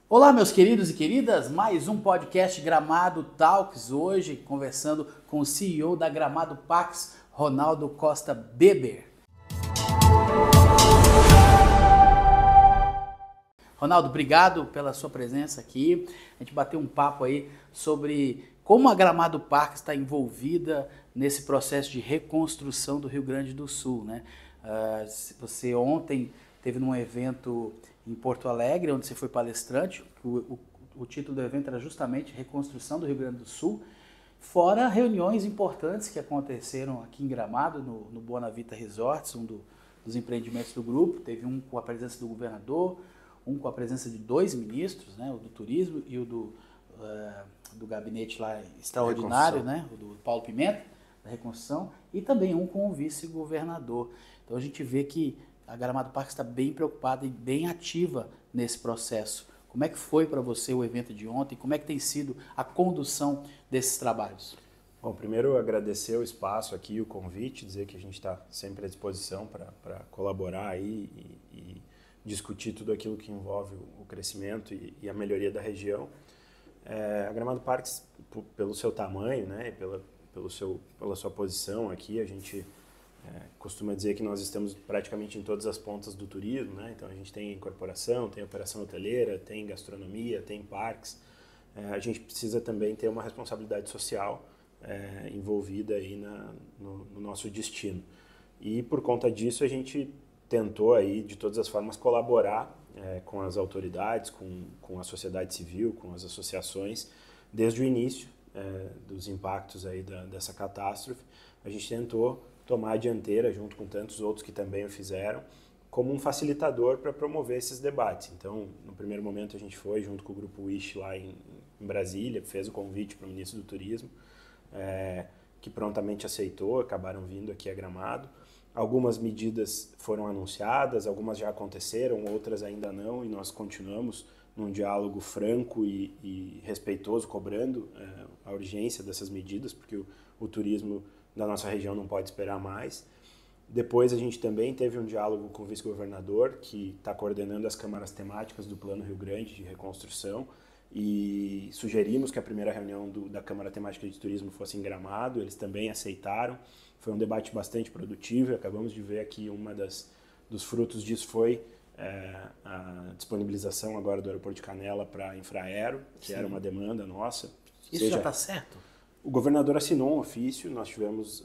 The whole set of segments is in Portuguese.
Olá, meus queridos e queridas, mais um podcast Gramado Talks, hoje conversando com o CEO da Gramado Parques, Ronaldo Costa Beber. Ronaldo, obrigado pela sua presença aqui. A gente bateu um papo aí sobre como a Gramado Parques está envolvida nesse processo de reconstrução do Rio Grande do Sul, né? Você ontem teve num evento em Porto Alegre, onde você foi palestrante. O título do evento era justamente Reconstrução do Rio Grande do Sul, fora reuniões importantes que aconteceram aqui em Gramado, no Bonavita Resorts, dos empreendimentos do grupo. Teve um com a presença do governador, um com a presença de dois ministros, né, o do turismo e o do gabinete lá extraordinário, né, o do Paulo Pimenta, da reconstrução, e também um com o vice-governador. Então a gente vê que a Gramado Parques está bem preocupada e bem ativa nesse processo. Como é que foi para você o evento de ontem? Como é que tem sido a condução desses trabalhos? Bom, primeiro agradecer o espaço aqui, o convite, dizer que a gente está sempre à disposição para colaborar aí e discutir tudo aquilo que envolve o crescimento e a melhoria da região. A Gramado Parques, pelo seu tamanho, né, e pela sua posição aqui, a gente costuma dizer que nós estamos praticamente em todas as pontas do turismo, né? Então a gente tem incorporação, tem operação hoteleira, tem gastronomia, tem parques. A gente precisa também ter uma responsabilidade social envolvida aí no nosso destino. E por conta disso a gente tentou aí de todas as formas colaborar com as autoridades, com a sociedade civil, com as associações, desde o início dos impactos aí dessa catástrofe. A gente tentou tomar a dianteira, junto com tantos outros que também o fizeram, como um facilitador para promover esses debates. Então, no primeiro momento a gente foi junto com o Grupo Wish lá em Brasília, fez o convite para o ministro do Turismo, que prontamente aceitou, acabaram vindo aqui a Gramado. Algumas medidas foram anunciadas, algumas já aconteceram, outras ainda não, e nós continuamos num diálogo franco e respeitoso, cobrando a urgência dessas medidas, porque o turismo da nossa região não pode esperar mais. Depois a gente também teve um diálogo com o vice-governador, que está coordenando as câmaras temáticas do Plano Rio Grande de reconstrução, e sugerimos que a primeira reunião da Câmara Temática de Turismo fosse em Gramado. Eles também aceitaram. Foi um debate bastante produtivo e acabamos de ver aqui dos frutos disso foi a disponibilização agora do aeroporto de Canela para a Infraero, que era uma demanda nossa. Isso já está certo? O governador assinou um ofício, nós tivemos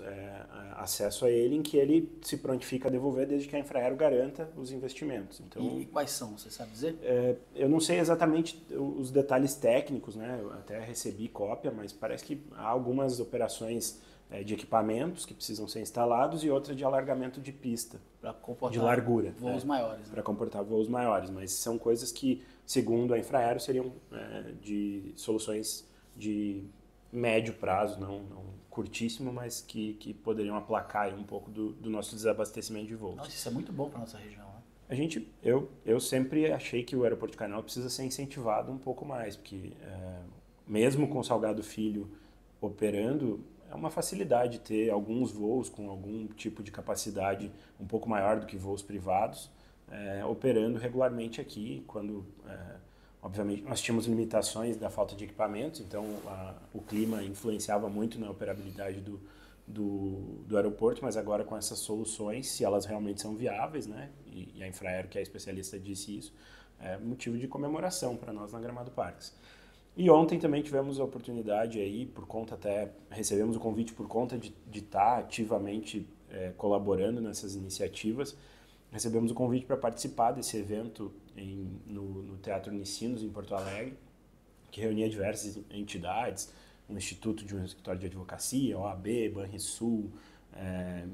acesso a ele, em que ele se prontifica a devolver desde que a Infraero garanta os investimentos. Então, e quais são, você sabe dizer? Eu não sei exatamente os detalhes técnicos, né? Eu até recebi cópia, mas parece que há algumas operações de equipamentos que precisam ser instalados e outra de alargamento de pista, de largura. Voos maiores. Né? Para comportar voos maiores, mas são coisas que, segundo a Infraero, seriam de soluções de médio prazo, não curtíssimo, mas que poderiam aplacar um pouco do nosso desabastecimento de voos. Nossa, isso é muito bom para a nossa região, né? Eu sempre achei que o aeroporto de Canela precisa ser incentivado um pouco mais, porque mesmo com o Salgado Filho operando, é uma facilidade ter alguns voos com algum tipo de capacidade um pouco maior do que voos privados, operando regularmente aqui, quando... Obviamente, nós tínhamos limitações da falta de equipamentos, então o clima influenciava muito na operabilidade do aeroporto, mas agora com essas soluções, se elas realmente são viáveis, né, e a Infraero, que é especialista, disse isso, é motivo de comemoração para nós na Gramado Parques. E ontem também tivemos a oportunidade aí, recebemos o convite por conta de estar ativamente colaborando nessas iniciativas. Recebemos o convite para participar desse evento no Teatro Unicinos, em Porto Alegre, que reunia diversas entidades, um instituto de um escritório de advocacia, OAB, Banrisul,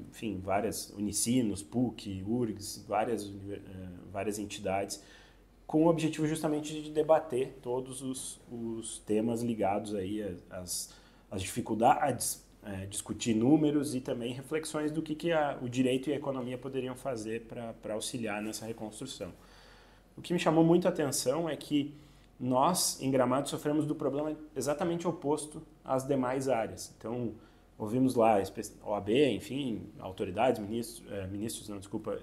enfim, várias Unicinos, PUC, URGS, várias entidades, com o objetivo justamente de debater todos os temas ligados aí às dificuldades, discutir números e também reflexões do que o direito e a economia poderiam fazer para auxiliar nessa reconstrução. O que me chamou muito a atenção é que nós, em Gramado, sofremos do problema exatamente oposto às demais áreas. Então, ouvimos lá OAB, enfim, autoridades,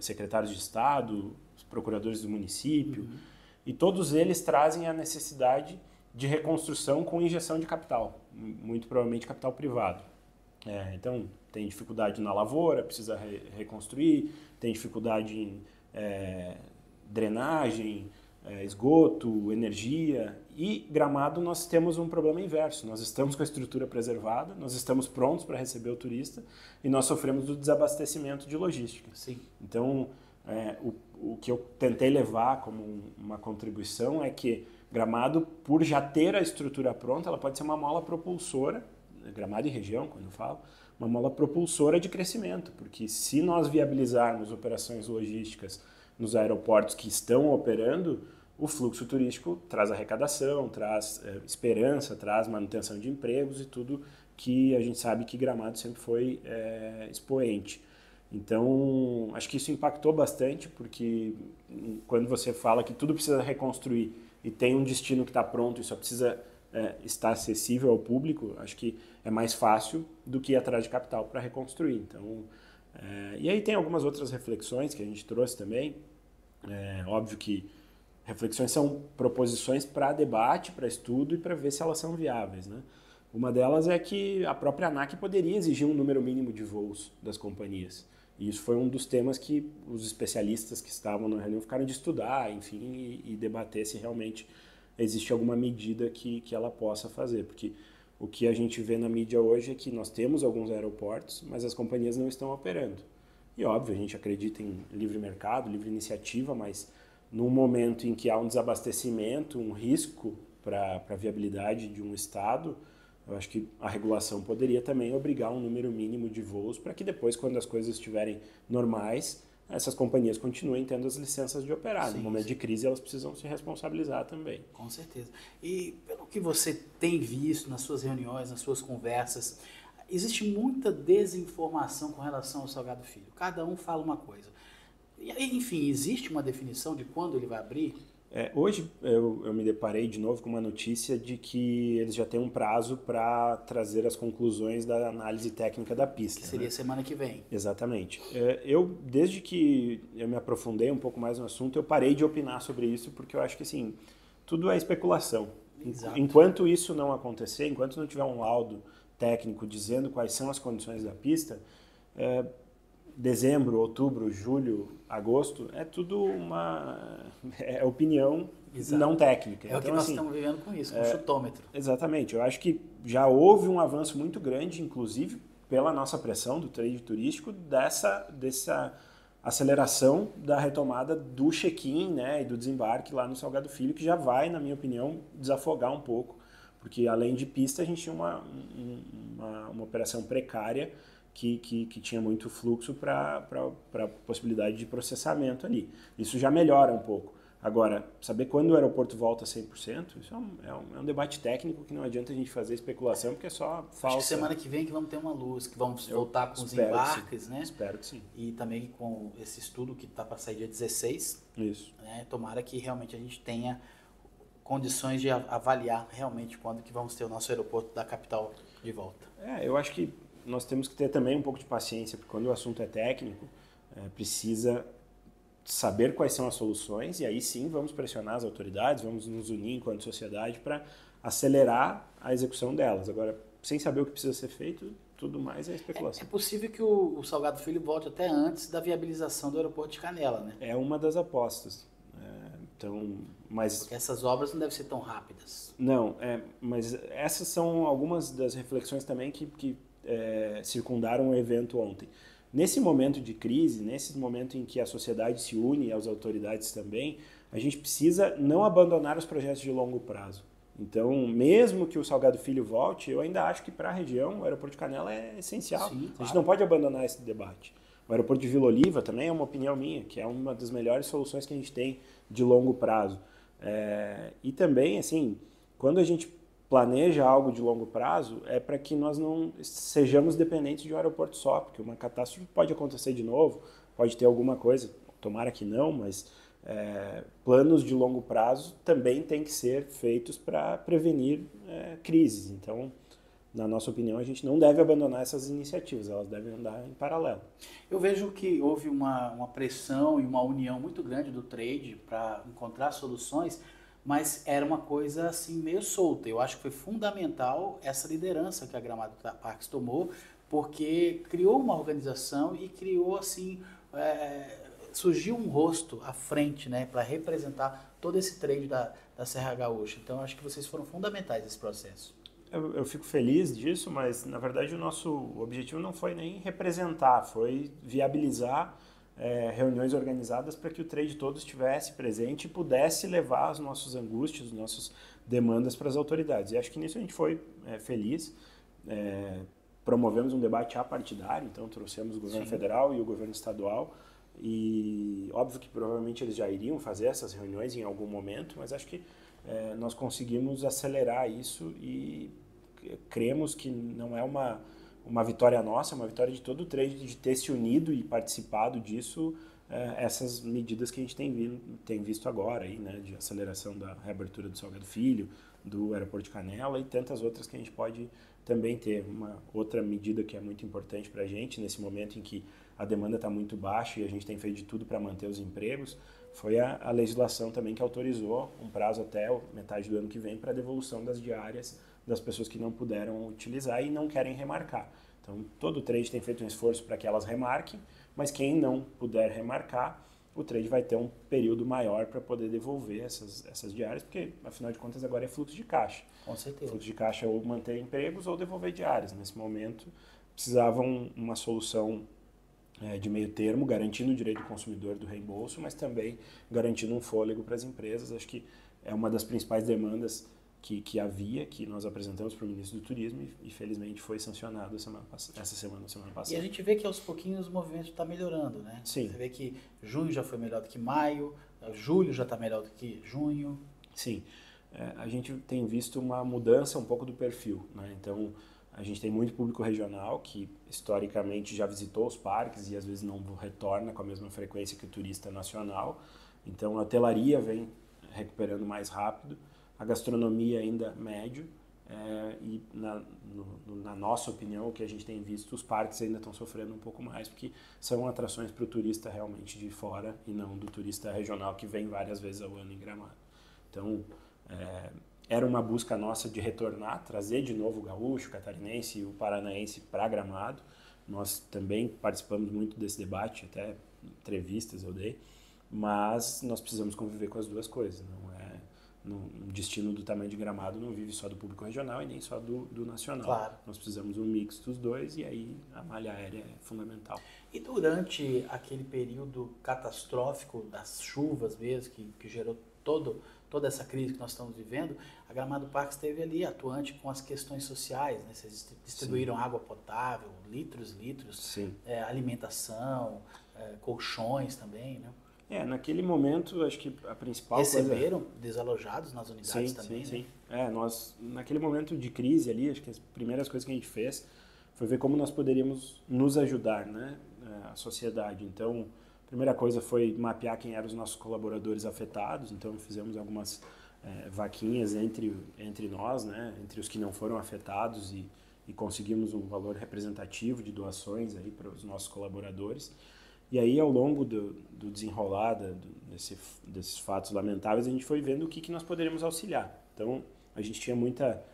secretários de Estado, os procuradores do município, e todos eles trazem a necessidade de reconstrução com injeção de capital, muito provavelmente capital privado. Então, tem dificuldade na lavoura, precisa reconstruir, tem dificuldade em drenagem, esgoto, energia, e Gramado nós temos um problema inverso. Nós estamos com a estrutura preservada, nós estamos prontos para receber o turista e nós sofremos do desabastecimento de logística. Sim. Então, o que eu tentei levar como uma contribuição é que Gramado, por já ter a estrutura pronta, ela pode ser uma mola propulsora, Gramado e região, quando eu falo, uma mola propulsora de crescimento, porque se nós viabilizarmos operações logísticas nos aeroportos que estão operando, o fluxo turístico traz arrecadação, traz esperança, traz manutenção de empregos e tudo que a gente sabe que Gramado sempre foi expoente. Então, acho que isso impactou bastante, porque quando você fala que tudo precisa reconstruir e tem um destino que está pronto e só precisa estar acessível ao público, acho que é mais fácil do que ir atrás de capital para reconstruir. Então, e aí tem algumas outras reflexões que a gente trouxe também. Óbvio que reflexões são proposições para debate, para estudo e para ver se elas são viáveis, né? Uma delas é que a própria ANAC poderia exigir um número mínimo de voos das companhias. E isso foi um dos temas que os especialistas que estavam na reunião ficaram de estudar, enfim, e debater se realmente existe alguma medida que ela possa fazer. Porque o que a gente vê na mídia hoje é que nós temos alguns aeroportos, mas as companhias não estão operando. E óbvio, a gente acredita em livre mercado, livre iniciativa, mas num momento em que há um desabastecimento, um risco para a viabilidade de um estado, eu acho que a regulação poderia também obrigar um número mínimo de voos para que depois, quando as coisas estiverem normais, essas companhias continuem tendo as licenças de operar. Sim, no momento de crise, elas precisam se responsabilizar também. Com certeza. E pelo que você tem visto nas suas reuniões, nas suas conversas, existe muita desinformação com relação ao Salgado Filho. Cada um fala uma coisa. E, enfim, existe uma definição de quando ele vai abrir? Hoje eu me deparei de novo com uma notícia de que eles já têm um prazo para trazer as conclusões da análise técnica da pista. Que seria semana que vem. Exatamente. Desde que eu me aprofundei um pouco mais no assunto, eu parei de opinar sobre isso, porque eu acho que assim, tudo é especulação. Exato. Enquanto isso não acontecer, enquanto não tiver um laudo técnico dizendo quais são as condições da pista, dezembro, outubro, julho, agosto, é tudo uma opinião Exato. não técnica. É o que nós estamos vivendo com isso, com o chutômetro. Exatamente. Eu acho que já houve um avanço muito grande, inclusive pela nossa pressão do trade turístico, dessa aceleração da retomada do check-in, né, e do desembarque lá no Salgado Filho, que já vai, na minha opinião, desafogar um pouco, porque além de pista a gente tinha uma operação precária que tinha muito fluxo para a possibilidade de processamento ali. Isso já melhora um pouco. Agora, saber quando o aeroporto volta a 100%, isso é um debate técnico que não adianta a gente fazer especulação, porque é só falsa. Acho que semana que vem que vamos ter uma luz, que vamos voltar com os embarques, né? Espero que sim. E também com esse estudo que está para sair dia 16. Isso. Né? Tomara que realmente a gente tenha condições de avaliar realmente quando que vamos ter o nosso aeroporto da capital de volta. Eu acho que nós temos que ter também um pouco de paciência, porque quando o assunto é técnico, precisa saber quais são as soluções e aí sim vamos pressionar as autoridades, vamos nos unir enquanto sociedade para acelerar a execução delas. Agora, sem saber o que precisa ser feito, tudo mais é especulação. É possível que o Salgado Filho volte até antes da viabilização do aeroporto de Canela, né? É uma das apostas. Porque essas obras não devem ser tão rápidas. Não, mas essas são algumas das reflexões também que circundaram o evento ontem. Nesse momento de crise, nesse momento em que a sociedade se une e as autoridades também, a gente precisa não abandonar os projetos de longo prazo. Então, mesmo que o Salgado Filho volte, eu ainda acho que para a região o aeroporto de Canela é essencial. Sim, claro. A gente não pode abandonar esse debate. O aeroporto de Vila Oliva também é uma opinião minha, que é uma das melhores soluções que a gente tem de longo prazo. E também, assim, quando a gente planeja algo de longo prazo, é para que nós não sejamos dependentes de um aeroporto só, porque uma catástrofe pode acontecer de novo, pode ter alguma coisa, tomara que não, mas planos de longo prazo também têm que ser feitos para prevenir crises. Então, na nossa opinião, a gente não deve abandonar essas iniciativas, elas devem andar em paralelo. Eu vejo que houve uma pressão e uma união muito grande do trade para encontrar soluções, mas era uma coisa assim meio solta. Eu acho que foi fundamental essa liderança que a Gramado Parques tomou, porque criou uma organização e criou assim, surgiu um rosto à frente, né, para representar todo esse trade da Serra Gaúcha. Então, eu acho que vocês foram fundamentais nesse processo. Eu fico feliz disso, mas na verdade o nosso objetivo não foi nem representar, foi viabilizar reuniões organizadas para que o trade todo estivesse presente e pudesse levar as nossas angústias, as nossas demandas para as autoridades. E acho que nisso a gente foi feliz. Promovemos um debate apartidário, então trouxemos o governo federal e o governo estadual. E óbvio que provavelmente eles já iriam fazer essas reuniões em algum momento, mas acho que nós conseguimos acelerar isso e cremos que não é uma vitória nossa, é uma vitória de todo o trade de ter se unido e participado disso, essas medidas que a gente tem visto agora, aí, né, de aceleração da reabertura do Salgado Filho, do aeroporto de Canela e tantas outras que a gente pode também ter. Uma outra medida que é muito importante para a gente, nesse momento em que a demanda está muito baixa e a gente tem feito de tudo para manter os empregos, foi a legislação também que autorizou um prazo até metade do ano que vem para a devolução das diárias das pessoas que não puderam utilizar e não querem remarcar. Então, todo o trade tem feito um esforço para que elas remarquem, mas quem não puder remarcar, o trade vai ter um período maior para poder devolver essas diárias, porque, afinal de contas, agora é fluxo de caixa. Com certeza. Fluxo de caixa é ou manter empregos ou devolver diárias. Nesse momento, precisavam uma solução de meio termo, garantindo o direito do consumidor do reembolso, mas também garantindo um fôlego para as empresas. Acho que é uma das principais demandas que havia, que nós apresentamos para o ministro do Turismo e felizmente foi sancionado semana passada. E a gente vê que aos pouquinhos o movimento está melhorando, né? Sim. Você vê que junho já foi melhor do que maio, julho já está melhor do que junho. Sim. A gente tem visto uma mudança um pouco do perfil, né? Então, a gente tem muito público regional que historicamente já visitou os parques e às vezes não retorna com a mesma frequência que o turista nacional. Então, a hotelaria vem recuperando mais rápido. A gastronomia ainda médio, e na nossa opinião, o que a gente tem visto, os parques ainda estão sofrendo um pouco mais, porque são atrações para o turista realmente de fora e não do turista regional que vem várias vezes ao ano em Gramado. Então, era uma busca nossa de retornar, trazer de novo o gaúcho, o catarinense e o paranaense para Gramado. Nós também participamos muito desse debate, até entrevistas eu dei, mas nós precisamos conviver com as duas coisas, não é? Um destino do tamanho de Gramado não vive só do público regional e nem só do nacional. Claro. Nós precisamos um mix dos dois e aí a malha aérea é fundamental. E durante aquele período catastrófico das chuvas mesmo, que gerou toda essa crise que nós estamos vivendo, a Gramado Parques esteve ali atuante com as questões sociais, né? Vocês distribuíram água potável, litros, alimentação, colchões também, né? Naquele momento, acho que a principal Receberam desalojados nas unidades também, né? Sim. Nós, naquele momento de crise ali, acho que as primeiras coisas que a gente fez foi ver como nós poderíamos nos ajudar, né? A sociedade. Então, a primeira coisa foi mapear quem eram os nossos colaboradores afetados, então fizemos algumas vaquinhas entre nós, né? Entre os que não foram afetados e conseguimos um valor representativo de doações aí para os nossos colaboradores. E aí, ao longo do desenrolar desses fatos lamentáveis, a gente foi vendo o que nós poderíamos auxiliar. Então, a gente tinha muita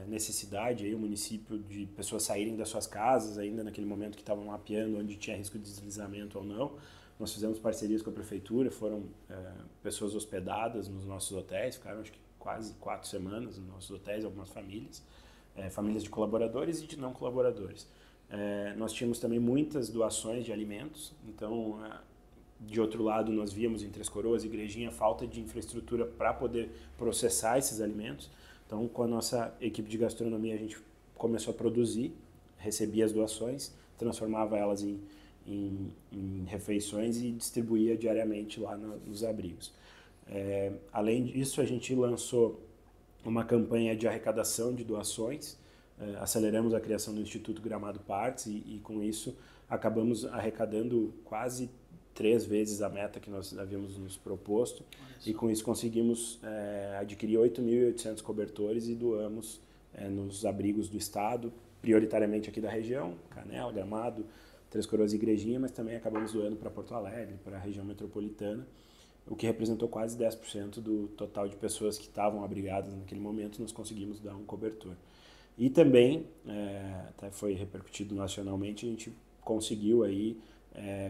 necessidade, aí, o município, de pessoas saírem das suas casas, ainda naquele momento que estavam mapeando onde tinha risco de deslizamento ou não. Nós fizemos parcerias com a prefeitura, foram pessoas hospedadas nos nossos hotéis, ficaram acho que quase 4 semanas nos nossos hotéis, algumas famílias, famílias de colaboradores e de não colaboradores. Nós tínhamos também muitas doações de alimentos, então, de outro lado, nós víamos em Três Coroas e Igrejinha falta de infraestrutura para poder processar esses alimentos. Então, com a nossa equipe de gastronomia, a gente começou a produzir, recebia as doações, transformava elas em refeições e distribuía diariamente lá nos abrigos. Além disso, a gente lançou uma campanha de arrecadação de doações. Aceleramos a criação do Instituto Gramado Parques e com isso acabamos arrecadando quase 3 vezes a meta que nós havíamos nos proposto e com isso conseguimos adquirir 8.800 cobertores e doamos nos abrigos do estado, prioritariamente aqui da região, Canela, Gramado, Três Coroas e Igrejinha, mas também acabamos doando para Porto Alegre, para a região metropolitana, o que representou quase 10% do total de pessoas que estavam abrigadas naquele momento. Nós conseguimos dar um cobertor. E também, até foi repercutido nacionalmente, a gente conseguiu aí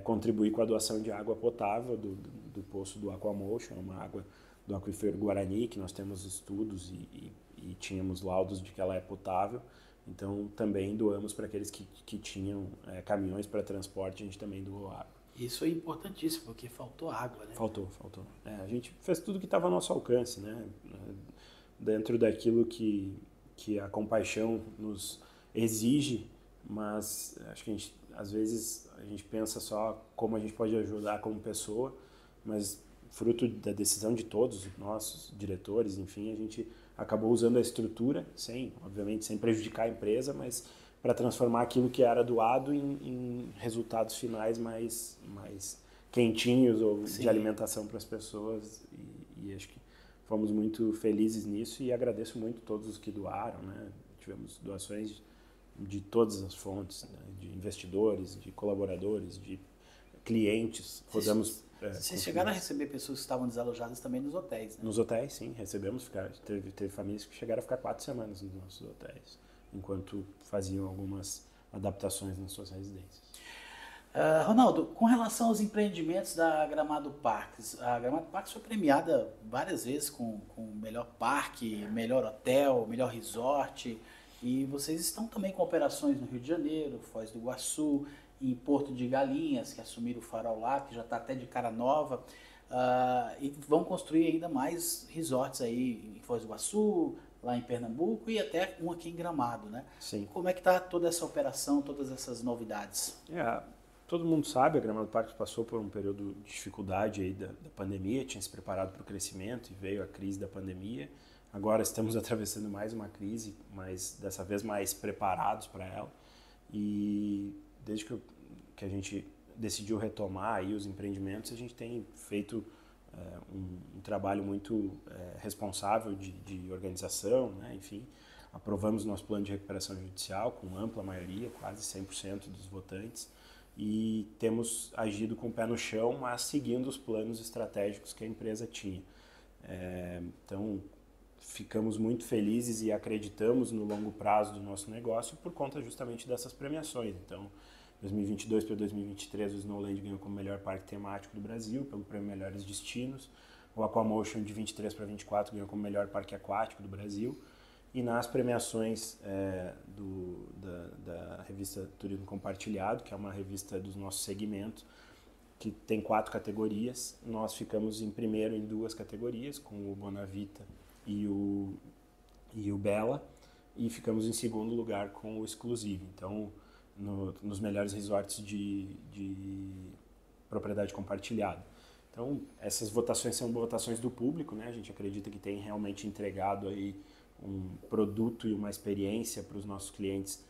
contribuir com a doação de água potável do poço do Aquamotion, uma água do aquífero Guarani, que nós temos estudos e tínhamos laudos de que ela é potável. Então, também doamos para aqueles que tinham caminhões para transporte, a gente também doou água. Isso é importantíssimo, porque faltou água, né? Faltou. A gente fez tudo que estava ao nosso alcance, né? Dentro daquilo que a compaixão nos exige, mas acho que às vezes a gente pensa só como a gente pode ajudar como pessoa, mas fruto da decisão de todos os nossos diretores, enfim, a gente acabou usando a estrutura, obviamente sem prejudicar a empresa, mas para transformar aquilo que era doado em resultados finais mais quentinhos ou de alimentação para as pessoas, e acho que fomos muito felizes nisso e agradeço muito todos os que doaram, né? Tivemos doações de todas as fontes, né? De investidores, de colaboradores, de clientes. Vocês chegaram a receber pessoas que estavam desalojadas também nos hotéis, né? Nos hotéis, sim, recebemos. Teve famílias que chegaram a ficar 4 semanas nos nossos hotéis, enquanto faziam algumas adaptações nas suas residências. Ronaldo, com relação aos empreendimentos da Gramado Parques, a Gramado Parques foi premiada várias vezes com melhor parque, melhor hotel, melhor resort, e vocês estão também com operações no Rio de Janeiro, Foz do Iguaçu, em Porto de Galinhas, que assumiram o Farol lá, que já está até de cara nova, e vão construir ainda mais resorts aí em Foz do Iguaçu, lá em Pernambuco e até um aqui em Gramado, né? Sim. Como é que está toda essa operação, todas essas novidades? Todo mundo sabe, a Gramado Parques passou por um período de dificuldade aí da pandemia, tinha se preparado para o crescimento e veio a crise da pandemia. Agora estamos atravessando mais uma crise, mas dessa vez mais preparados para ela. E desde que a gente decidiu retomar aí os empreendimentos, a gente tem feito um trabalho muito responsável de organização, né? Enfim, aprovamos nosso plano de recuperação judicial com ampla maioria, quase 100% dos votantes, e temos agido com o pé no chão, mas seguindo os planos estratégicos que a empresa tinha. Então, ficamos muito felizes e acreditamos no longo prazo do nosso negócio por conta justamente dessas premiações. Então, 2022 para 2023, o Snowland ganhou como melhor parque temático do Brasil, pelo prêmio Melhores Destinos. O Aquamotion, de 23 para 24, ganhou como melhor parque aquático do Brasil. E nas premiações da revista Turismo Compartilhado, que é uma revista do nosso segmento, que tem 4 categorias, nós ficamos em primeiro em 2 categorias, com o Bonavita e o Bela, e ficamos em segundo lugar com o Exclusive. Então, nos melhores resorts de propriedade compartilhada. Então, essas votações são votações do público, né? A gente acredita que tem realmente entregado aí um produto e uma experiência para os nossos clientes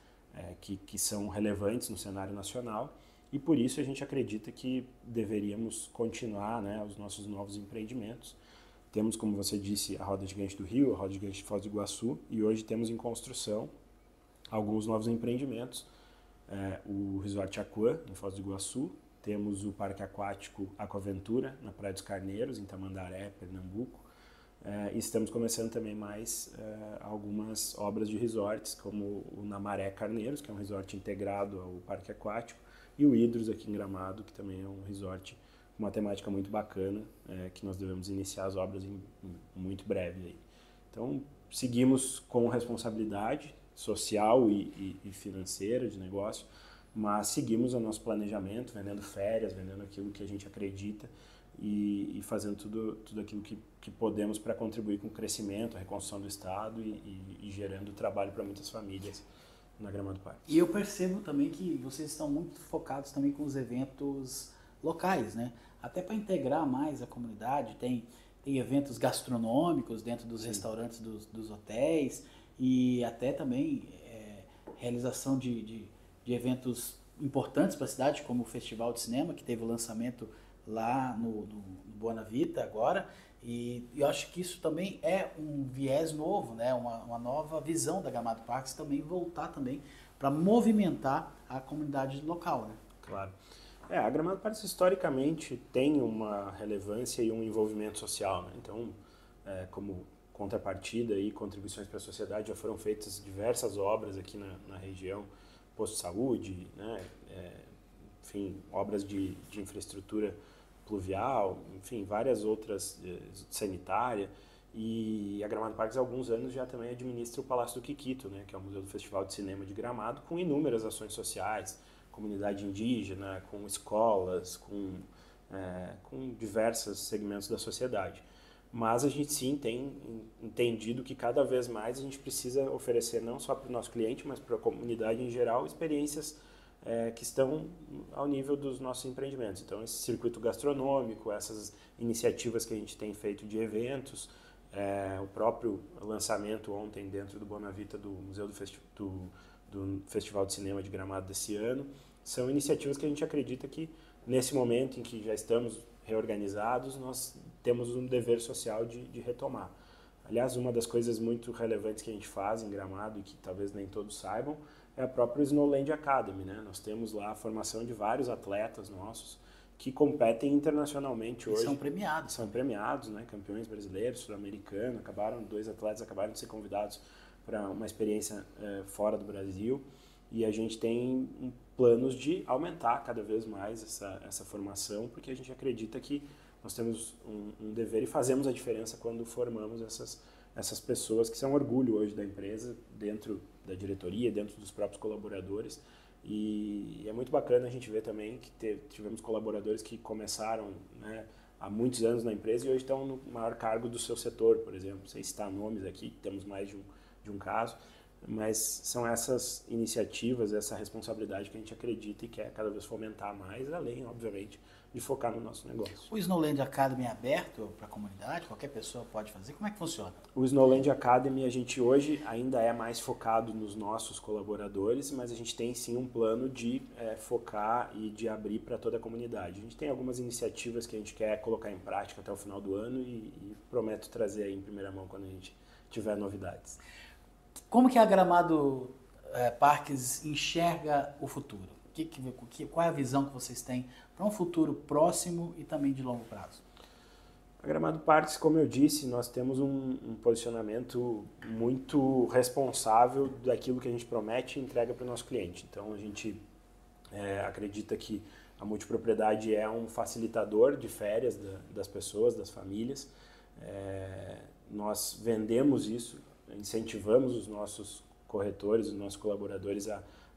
que são relevantes no cenário nacional, e por isso a gente acredita que deveríamos continuar, né, os nossos novos empreendimentos. Temos, como você disse, a Roda Gigante do Rio, a Roda Gigante de Foz do Iguaçu, e hoje temos em construção alguns novos empreendimentos. O Resort Aquan, em Foz do Iguaçu, temos o Parque Aquático Aquaventura, na Praia dos Carneiros, em Tamandaré, Pernambuco. E estamos começando também mais algumas obras de resorts, como o Namaré Carneiros, que é um resort integrado ao Parque Aquático, e o Hidros, aqui em Gramado, que também é um resort com uma temática muito bacana, que nós devemos iniciar as obras em muito breve aí. Então, seguimos com responsabilidade social e financeira de negócio, mas seguimos o nosso planejamento, vendendo férias, vendendo aquilo que a gente acredita e fazendo tudo aquilo que podemos para contribuir com o crescimento, a reconstrução do Estado e gerando trabalho para muitas famílias na Gramado Parques. E eu percebo também que vocês estão muito focados também com os eventos locais, né? Até para integrar mais a comunidade, tem eventos gastronômicos dentro dos restaurantes dos hotéis e até também realização de eventos importantes para a cidade, como o Festival de Cinema, que teve o lançamento lá no Bonavita agora, E eu acho que isso também é um viés novo, né? Uma nova visão da Gramado Parques, também voltar também para movimentar a comunidade local, né? Claro. A Gramado Parques historicamente tem uma relevância e um envolvimento social, né? Então, como contrapartida e contribuições para a sociedade, já foram feitas diversas obras aqui na região, posto de saúde, né? Enfim, obras de infraestrutura pluvial, enfim, várias outras, sanitária. E a Gramado Parques há alguns anos já também administra o Palácio do Quiquito, né? Que é o Museu do Festival de Cinema de Gramado, com inúmeras ações sociais, comunidade indígena, com escolas, com diversos segmentos da sociedade. Mas a gente sim tem entendido que cada vez mais a gente precisa oferecer não só para o nosso cliente, mas para a comunidade em geral, experiências que estão ao nível dos nossos empreendimentos. Então, esse circuito gastronômico, essas iniciativas que a gente tem feito de eventos, o próprio lançamento ontem dentro do Bonavita do Museu do Festival de Cinema de Gramado desse ano, são iniciativas que a gente acredita que nesse momento em que já estamos reorganizados, nós temos um dever social de retomar. Aliás, uma das coisas muito relevantes que a gente faz em Gramado e que talvez nem todos saibam é a própria Snowland Academy, né? Nós temos lá a formação de vários atletas nossos que competem internacionalmente hoje. São premiados. São premiados, né? Campeões brasileiros, sul-americanos, dois atletas acabaram de ser convidados para uma experiência fora do Brasil, e a gente tem planos de aumentar cada vez mais essa formação, porque a gente acredita que nós temos um dever e fazemos a diferença quando formamos essas pessoas que são orgulho hoje da empresa, dentro da diretoria, dentro dos próprios colaboradores. E é muito bacana a gente ver também que tivemos colaboradores que começaram, né, há muitos anos na empresa e hoje estão no maior cargo do seu setor, por exemplo. Não sei se citar nomes aqui, temos mais de um caso, mas são essas iniciativas, essa responsabilidade que a gente acredita e quer cada vez fomentar mais, além, obviamente, de focar no nosso negócio. O Snowland Academy é aberto para a comunidade? Qualquer pessoa pode fazer? Como é que funciona? O Snowland Academy, a gente hoje ainda é mais focado nos nossos colaboradores, mas a gente tem sim um plano de focar e de abrir para toda a comunidade. A gente tem algumas iniciativas que a gente quer colocar em prática até o final do ano e prometo trazer aí em primeira mão quando a gente tiver novidades. Como que a Gramado Parques enxerga o futuro? Qual é a visão que vocês têm para um futuro próximo e também de longo prazo? A Gramado Parques, como eu disse, nós temos um posicionamento muito responsável daquilo que a gente promete e entrega para o nosso cliente. Então, a gente acredita que a multipropriedade é um facilitador de férias das pessoas, das famílias. Nós vendemos isso, incentivamos os nossos corretores, os nossos colaboradores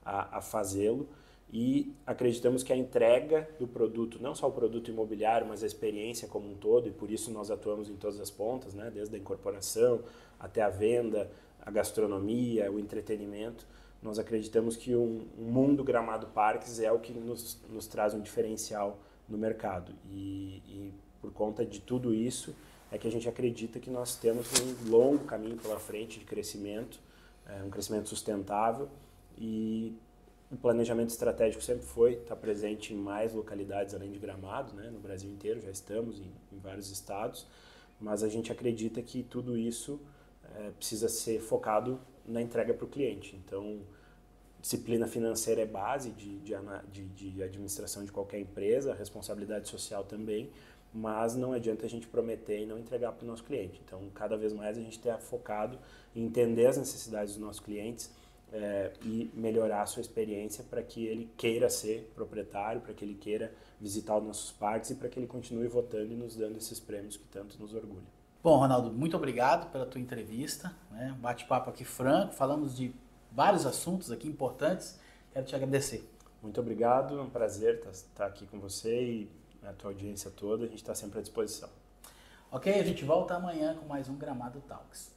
a fazê-lo. E acreditamos que a entrega do produto, não só o produto imobiliário, mas a experiência como um todo, e por isso nós atuamos em todas as pontas, né? Desde a incorporação até a venda, a gastronomia, o entretenimento. Nós acreditamos que um mundo Gramado Parques é o que nos traz um diferencial no mercado. E por conta de tudo isso é que a gente acredita que nós temos um longo caminho pela frente de crescimento, um crescimento sustentável, e o planejamento estratégico sempre foi estar presente em mais localidades além de Gramado, né? No Brasil inteiro, já estamos em vários estados, mas a gente acredita que tudo isso precisa ser focado na entrega para o cliente. Então, disciplina financeira é base de administração de qualquer empresa, responsabilidade social também, mas não adianta a gente prometer e não entregar para o nosso cliente. Então, cada vez mais a gente está focado em entender as necessidades dos nossos clientes, e melhorar a sua experiência para que ele queira ser proprietário, para que ele queira visitar os nossos parques e para que ele continue votando e nos dando esses prêmios que tanto nos orgulham. Bom, Ronaldo, muito obrigado pela tua entrevista, né? Um bate-papo aqui franco, falamos de vários assuntos aqui importantes. Quero te agradecer. Muito obrigado, é um prazer estar aqui com você e a tua audiência toda, a gente está sempre à disposição. Ok, a gente volta amanhã com mais um Gramado Talks.